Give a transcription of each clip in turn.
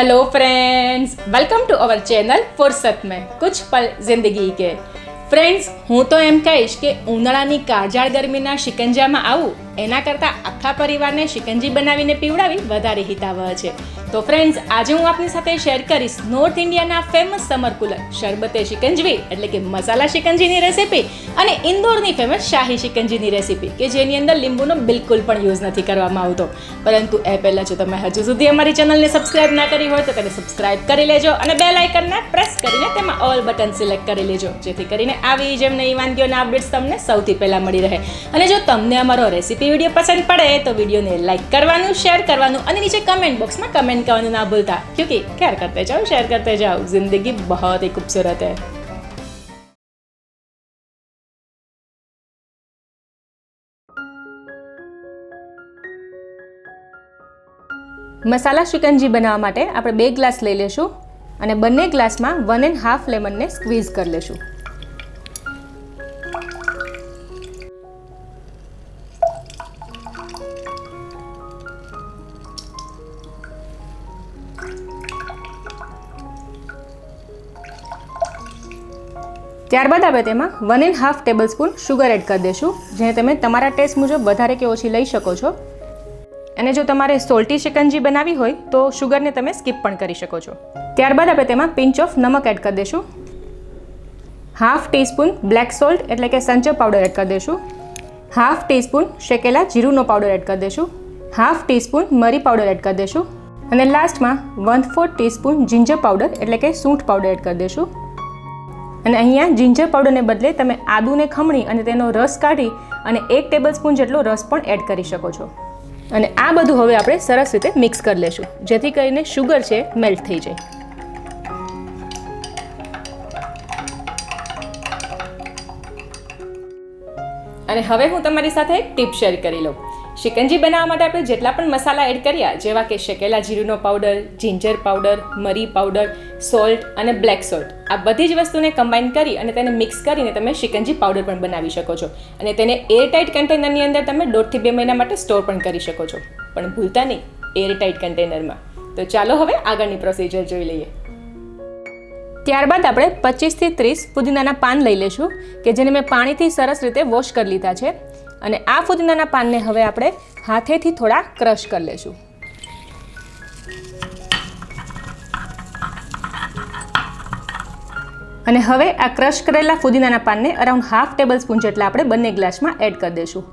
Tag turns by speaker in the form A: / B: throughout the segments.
A: Hello friends, welcome to our channel फुर्सत में कुछ पल जिंदगी के। ફ્રેન્ડ્સ, હું તો એમ કહીશ કે ઉનાળાની કાળઝાળ ગરમીના શિકંજામાં આવું એના કરતાં આખા પરિવારને શિકંજી બનાવીને પીવડાવી વધારે હિતાવહ છે. તો ફ્રેન્ડ્સ, આજે હું આપની સાથે શેર કરીશ નોર્થ ઇન્ડિયાના ફેમસ સમર કુલર શરબતે શિકંજવી એટલે કે મસાલા શિકંજીની રેસીપી અને ઇન્દોરની ફેમસ શાહી શિકંજીની રેસીપી કે જેની અંદર લીંબુનો બિલકુલ પણ યુઝ નથી કરવામાં આવતો. પરંતુ એ પહેલાં જો તમે હજુ સુધી અમારી ચેનલને સબસ્ક્રાઇબ ના કરી હોય તો તેને સબસ્ક્રાઇબ કરી લેજો અને બેલ આઇકનને પ્રેસ કરીને તેમાં ઓલ બટન સિલેક્ટ કરી લેજો, જેથી કરીને આવી જેમ નવી વાનગીઓના અપડેટ્સ તમને સૌથી પહેલાં મળી રહે. અને જો તમને અમારો રેસીપી વિડીયો પસંદ પડે તો વિડીયોને લાઇક કરવાનું, શેર કરવાનું અને નીચે કમેન્ટ બોક્સમાં કમેન્ટ करવાનું ના ભૂલતા, क्योंकि प्यार करते जाओ, शेयर करते जाओ, जिंदगी बहुत ही खूबसूरत है. મસાલા શિકંજી બનાવવા માટે આપણે 2 ગ્લાસ લઈ લેશું અને બંને ગ્લાસમાં 1.5 લેમનને સ્ક્વીઝ કરી લેશું. ત્યારબાદ આપણે તેમાં 1.5 ટેબલ સ્પૂન શુગર એડ કરી દઈશું, જેને તમે તમારા ટેસ્ટ મુજબ વધારે કે ઓછી લઈ શકો છો. અને જો તમારે સોલ્ટી શિકંજી બનાવી હોય તો શુગરને તમે સ્કીપ પણ કરી શકો છો. ત્યારબાદ આપણે તેમાં પિંચ ઓફ નમક એડ કરી દઈશું. હાફ ટીસ્પૂન બ્લેક સોલ્ટ એટલે કે સંચર પાવડર એડ કરી દઈશું. હાફ ટીસ્પૂન શેકેલા જીરુંનો પાવડર એડ કરી દઈશું. હાફ ટીસ્પૂન મરી પાવડર એડ કરી દઈશું. અને લાસ્ટમાં 1/4 ટીસ્પૂન જિંજર પાવડર એટલે કે સૂંઠ પાવડર એડ કરી દઈશું. અને અહીંયા જિંજર પાવડરને બદલે તમે આદુને ખમણી અને તેનો રસ કાઢી અને 1 ટેબલ સ્પૂન જેટલો રસ પણ એડ કરી શકો છો. અને આ બધું હવે આપણે સરસ રીતે મિક્સ કરી લેશું, જેથી કરીને શુગર છે મેલ્ટ થઈ જાય. અને હવે હું તમારી સાથે એક ટીપ શેર કરી લઉં. શિકંજી બનાવવા માટે આપણે જેટલા પણ મસાલા એડ કર્યા, જેવા કે શેકેલા જીરુંનો પાવડર, જિંજર પાવડર, મરી પાવડર, સોલ્ટ અને બ્લેક સોલ્ટ, આ બધી જ વસ્તુને કમ્બાઈન કરી અને તેને મિક્સ કરીને તમે શિકંજી પાવડર પણ બનાવી શકો છો. અને તેને એરટાઇટ કન્ટેનરની અંદર તમે 1.5 થી 2 મહિના માટે સ્ટોર પણ કરી શકો છો. પણ ભૂલતા નહીં, એરટાઇટ કન્ટેનરમાં. તો ચાલો હવે આગળની પ્રોસિજર જોઈ લઈએ. ત્યારબાદ આપણે 25 થી 30 ફુદીનાના પાન લઈ લઈશું કે જેને મેં પાણીથી સરસ રીતે વોશ કરી લીધા છે. અને આ ફુદીનાના પાનને હવે આપણે હાથેથી થોડા ક્રશ કરી લઈશું. અને હવે આ ક્રશ કરેલા ફુદીનાના પાનને અરાઉન્ડ હાફ ટેબલ સ્પૂન જેટલા આપણે બંને ગ્લાસમાં એડ કરી દઈશું.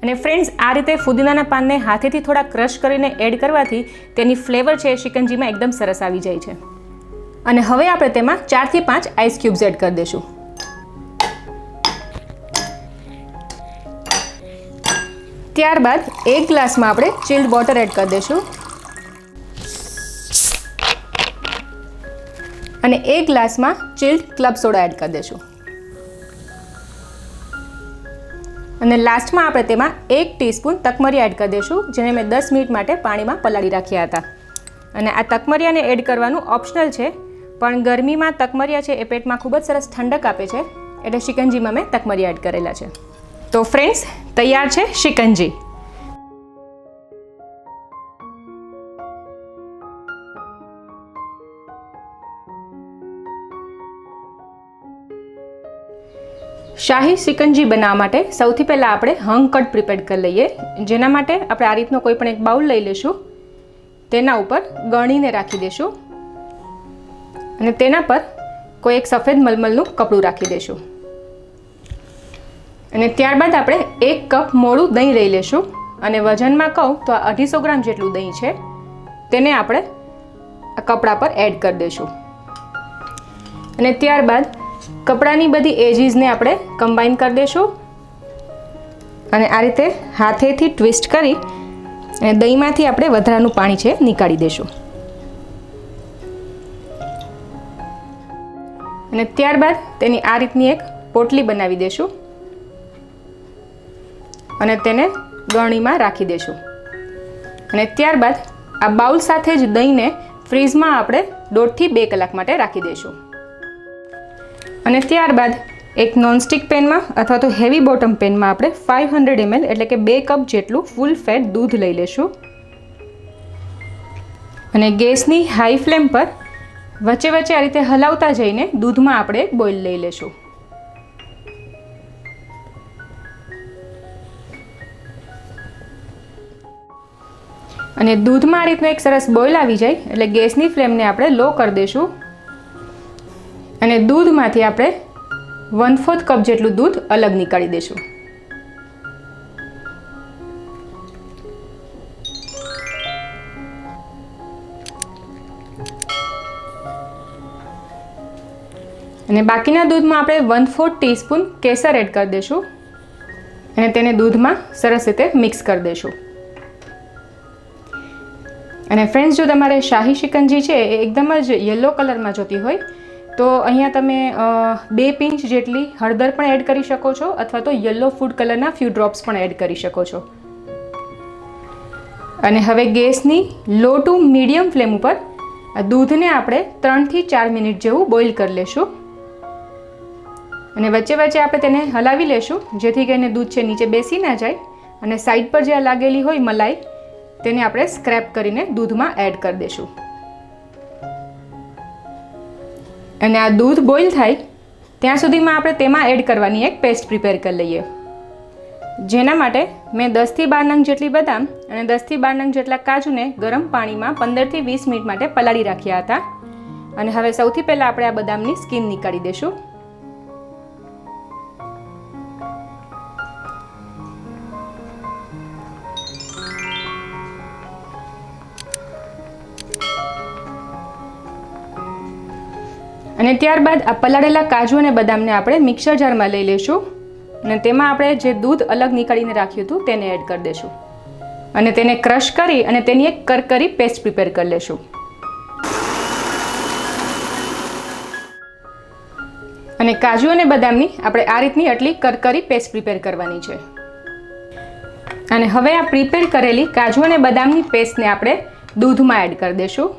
A: અને ફ્રેન્ડ્સ, આ રીતે ફુદીનાના પાનને હાથેથી થોડા ક્રશ કરીને એડ કરવાથી તેની ફ્લેવર છે એ શિકંજીમાં એકદમ સરસ આવી જાય છે. અને હવે આપણે તેમાં 4 થી 5 આઈસ ક્યુબ્સ એડ કરી દઈશું. ત્યારબાદ 1 ગ્લાસમાં આપણે ચિલ્ડ વોટર એડ કરી દઈશું. અને 1 ગ્લાસમાં ચિલ્ડ ક્લબ સોડા એડ કરી દઈશું. અને લાસ્ટમાં આપણે તેમાં 1 ટીસ્પૂન તકમરિયા એડ કરી દઈશું, જેને મેં 10 મિનિટ માટે પાણીમાં પલાળી રાખ્યા હતા. અને આ તકમરિયાને એડ કરવાનું ઓપ્શનલ છે, પણ ગરમીમાં તકમરિયા છે એ પેટમાં ખૂબ જ સરસ ઠંડક આપે છે, એટલે શિકંજીમાં મેં તકમરિયા એડ કરેલા છે. તો ફ્રેન્ડ્સ, તૈયાર છે શિકંજી. શાહી શિકંજી બનાવવા માટે સૌથી પહેલાં આપણે હંગ કટ પ્રિપેર કરી લઈએ. જેના માટે આપણે આ રીતનો કોઈ પણ એક બાઉલ લઈ લઈશું. તેના ઉપર ગળણીને રાખી દઈશું અને તેના પર કોઈ એક સફેદ મલમલનું કપડું રાખી દઈશું. અને ત્યારબાદ આપણે 1 કપ મોળું દહીં લઈ લઈશું. અને વજનમાં કહું તો આ 250 ગ્રામ જેટલું દહીં છે, તેને આપણે આ કપડા પર એડ કરી દઈશું. અને ત્યારબાદ કપડાની બધી એજીસને આપણે કમ્બાઈન કરી દઈશું. અને આ રીતે હાથેથી ટ્વિસ્ટ કરી અને દહીંમાંથી આપણે વધારાનું પાણી છે નીકાળી દઈશું. અને ત્યારબાદ તેની આ રીતની એક પોટલી બનાવી દઈશું અને તેને ગળણીમાં રાખી દઈશું. અને ત્યારબાદ આ બાઉલ સાથે જ દહીંને ફ્રીઝમાં આપણે 1.5 થી 2 કલાક માટે રાખી દઈશું. અને ત્યારબાદ એક નોનસ્ટિક પેનમાં અથવા તો હેવી બોટમ પેનમાં આપણે 500 ml એટલે કે 2 કપ જેટલું ફૂલ ફેટ દૂધ લઈ લેશું. અને ગેસની હાઈ ફ્લેમ પર વચ્ચે વચ્ચે આ રીતે હલાવતા જઈને દૂધમાં આપણે બોઇલ લઈ લેશું. અને દૂધમાં આ રીતનું એક સરસ બોઇલ આવી જાય એટલે ગેસની ફ્લેમને આપણે લો કરી દઈશું. અને દૂધમાંથી આપણે 1/4 કપ જેટલું દૂધ અલગ નીકાળી દઈશું. અને બાકીના દૂધમાં આપણે 1/4 ટીસ્પૂન કેસર એડ કરી દઈશું અને તેને દૂધમાં સરસ રીતે મિક્સ કરી દઈશું. અને ફ્રેન્ડ્સ, જો તમારે શાહી શિકંજી છે એ એકદમ જ યલો કલરમાં જોતી હોય તો અહીંયા તમે 2 પિંચ જેટલી હળદર પણ એડ કરી શકો છો અથવા તો યલો ફૂડ કલરના ફ્યુ ડ્રોપ્સ પણ એડ કરી શકો છો. અને હવે ગેસની લો ટુ મીડિયમ ફ્લેમ ઉપર દૂધને આપણે 3 થી 4 મિનિટ જેવું બોઇલ કરી લેશું. અને વચ્ચે વચ્ચે આપણે તેને હલાવી લેશું જેથી કરીને દૂધ છે નીચે બેસી ના જાય અને સાઈડ પર જે લાગેલી હોય મલાઈ તેને આપણે સ્ક્રેપ કરીને દૂધમાં એડ કરી દઈશું. અને આ દૂધ બોઇલ થાય ત્યાં સુધીમાં આપણે તેમાં એડ કરવાની એક પેસ્ટ પ્રિપેર કરી લઈએ. જેના માટે મેં 10 થી 12 નંગ જેટલી બદામ અને 10 થી 12 નંગ જેટલા કાજુને ગરમ પાણીમાં 15 થી 20 મિનિટ માટે પલાળી રાખ્યા હતા. અને હવે સૌથી પહેલાં આપણે આ બદામની સ્કીન નીકાળી દઈશું. અને ત્યારબાદ આ પલાળેલા કાજુ અને બદામને આપણે મિક્સર જારમાં લઈ લઈશું અને તેમાં આપણે જે દૂધ અલગ નીકાળીને રાખ્યું હતું તેને એડ કરી દઈશું અને તેને ક્રશ કરી અને તેની એક કરકરી પેસ્ટ પ્રિપેર કરી લઈશું. અને કાજુ અને બદામની આપણે આ રીતની આટલી કરકરી પેસ્ટ પ્રિપેર કરવાની છે. અને હવે આ પ્રિપેર કરેલી કાજુ અને બદામની પેસ્ટને આપણે દૂધમાં એડ કરી દઈશું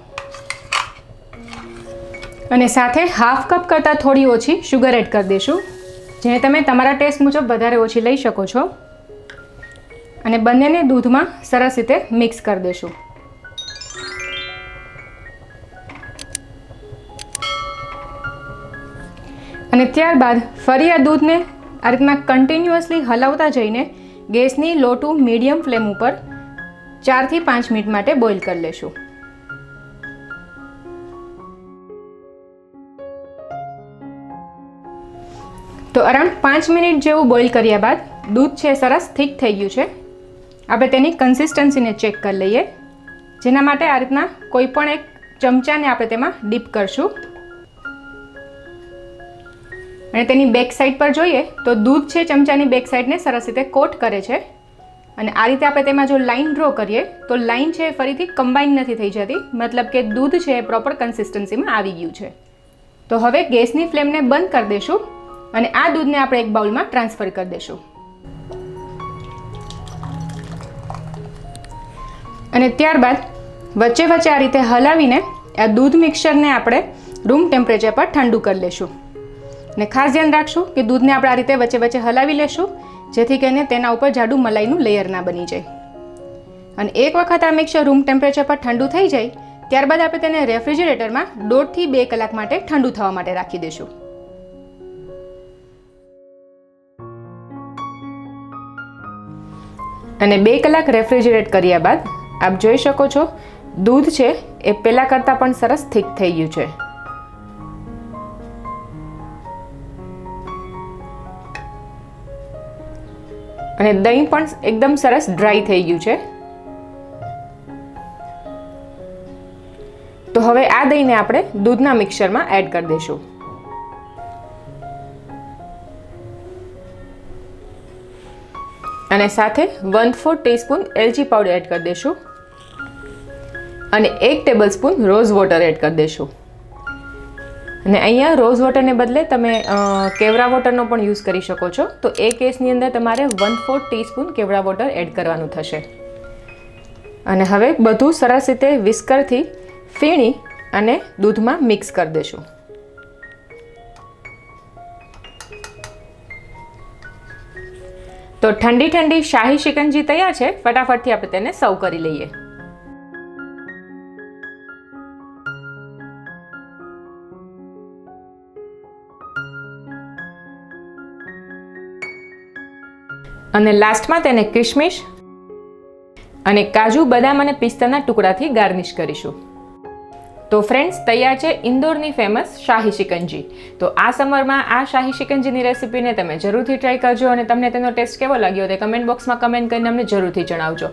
A: અને સાથે હાફ કપ કરતાં થોડી ઓછી શુગર એડ કરી દઈશું, જેને તમે તમારા ટેસ્ટ મુજબ વધારે ઓછી લઈ શકો છો. અને બંનેને દૂધમાં સરસ રીતે મિક્સ કરી દઈશું. અને ત્યારબાદ ફરી આ દૂધને આ રીતના કન્ટિન્યુઅસલી હલાવતા જઈને ગેસની લો ટુ મીડિયમ ફ્લેમ ઉપર 4 થી 5 મિનિટ માટે બોઇલ કરી લેશું. તો અરાઉન્ડ 5 મિનિટ જેવું બોઇલ કર્યા બાદ દૂધ છે સરસ થીક થઈ ગયું છે. આપણે તેની કન્સિસ્ટન્સીને ચેક કરી લઈએ, જેના માટે આ રીતના કોઈ પણ એક ચમચાને આપણે તેમાં ડીપ કરશું. અને તેની બેક સાઈડ પર જોઈએ તો દૂધ છે ચમચાની બેક સાઈડને સરસ રીતે કોટ કરે છે. અને આ રીતે આપણે તેમાં જો લાઇન ડ્રો કરીએ તો લાઇન છે ફરીથી કમ્બાઈન નથી થઈ જતી, મતલબ કે દૂધ છે એ પ્રોપર કન્સિસ્ટન્સીમાં આવી ગયું છે. તો હવે ગેસની ફ્લેમને બંધ કરી દઈશું અને આ દૂધને આપણે એક બાઉલમાં ટ્રાન્સફર કરી દઈશું. અને ત્યારબાદ વચ્ચે વચ્ચે આ રીતે હલાવીને આ દૂધ મિક્સરને આપણે રૂમ ટેમ્પરેચર પર ઠંડુ કરી લેશું. અને ખાસ ધ્યાન રાખશું કે દૂધને આપણે આ રીતે વચ્ચે વચ્ચે હલાવી લેશું જેથી કરીને તેના ઉપર જાડું મલાઈનું લેયર ના બની જાય. અને એક વખત આ મિક્સર રૂમ ટેમ્પરેચર પર ઠંડુ થઈ જાય ત્યારબાદ આપણે તેને રેફ્રિજરેટરમાં 1.5 થી 2 કલાક માટે ઠંડુ થવા માટે રાખી દઈશું. અને 2 કલાક રેફ્રિજરેટ કર્યા બાદ આપ જોઈ શકો છો દૂધ છે એ પહેલાં કરતાં પણ સરસ થીક થઈ ગયું છે. અને દહીં પણ એકદમ સરસ ડ્રાય થઈ ગયું છે. તો હવે આ દહીંને આપણે દૂધના મિક્સરમાં એડ કરી દઈશું. અને સાથે 1/4 ટીસ્પૂન એલચી પાવડર એડ કરી દઈશું અને 1 ટેબલસ્પૂન રોઝ વોટર એડ કરી દઈશું. અને અહીંયા રોઝ વોટરને બદલે તમે કેવડા વોટરનો પણ યુઝ કરી શકો છો. તો એ કેસની અંદર તમારે 1/4 ટીસ્પૂન કેવડા વોટર એડ કરવાનું થશે. અને હવે બધું સરસ રીતે વિસ્કરથી ફીણી અને દૂધમાં મિક્સ કરી દઈશું. તો ઠંડી ઠંડી શાહી શિકંજી તૈયાર છે. ફટાફટથી આપણે તેને સર્વ કરી લઈએ. અને લાસ્ટમાં તેને કિશમિશ અને કાજુ, બદામ અને પિસ્તાના ટુકડાથી ગાર્નિશ કરીશું. તો ફ્રેન્ડ્સ, તૈયાર છે ઇન્દોરની ફેમસ શાહી શિકંજી. તો આ સમરમાં આ શાહી શિકંજીની રેસીપીને તમે જરૂરથી ટ્રાય કરજો અને તમને તેનો ટેસ્ટ કેવો લાગ્યો તે કમેન્ટ બોક્સમાં કમેન્ટ કરીને અમને જરૂરથી જણાવજો.